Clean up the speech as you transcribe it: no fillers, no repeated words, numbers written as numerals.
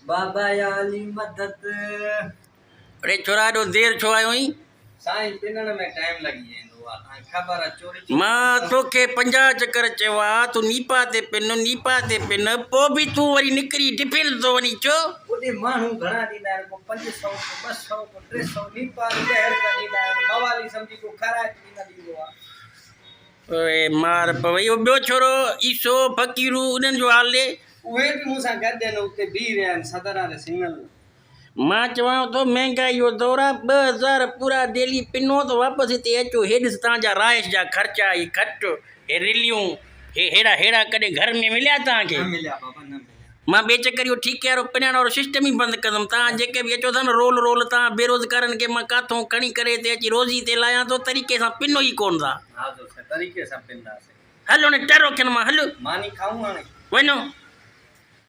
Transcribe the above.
बाबा याली मदद अरे छोरा एॾो देर छो आयो आहीं? साईं पिनण में टाइम लगी वेंदो आहे तव्हांखे ख़बर आहे चोरी मां तोखे 50 चकर चयो आहे तूं नीपा ते पिन पोइ बि तूं वरी निकिरी डिफिल थो वञी छो? ओॾे माण्हू घणा ॾींदा आहिनि को 500 को 200 को 300 नीपा 1000 रुपया ॾींदा आहिनि मवाली सम्झी को ख़राब बि न ॾींदो आहे। ओए मार पवई ॿियो छोरो ईसो फ़कीरू उन्हनि जो हाल ॾे। उहे बि मूंसां गॾु आहिनि उते बीह रहिया आहिनि सदर वारे सिग्नल में। मां चवां थो महांगाई जो दौर आहे 2000 पूरा डेली पिनो त वापसि हिते अचो हेॾि तव्हांजा राइश जा ख़र्चा ही खट हे रिलियूं हे हेड़ा हेड़ा कॾहिं घर में मिलिया तव्हांखे? न मिलिया बाबा न मिलिया। मां ॿिए चकर इहो ठीकु वारो पिनण वारो सिस्टम ई बंदि कंदुमि। तव्हां जेके बि अचो था न रोल तव्हां बेरोज़गारनि खे मां काथों खणी करे हिते अची रोज़ी ते लायां थो तरीक़े सां पिनो ई कोन था। हा दोस्त तरीक़े सां पिनदासीं। हलो न टरो खनि मां हलो मानी खाऊं हाणे वञो।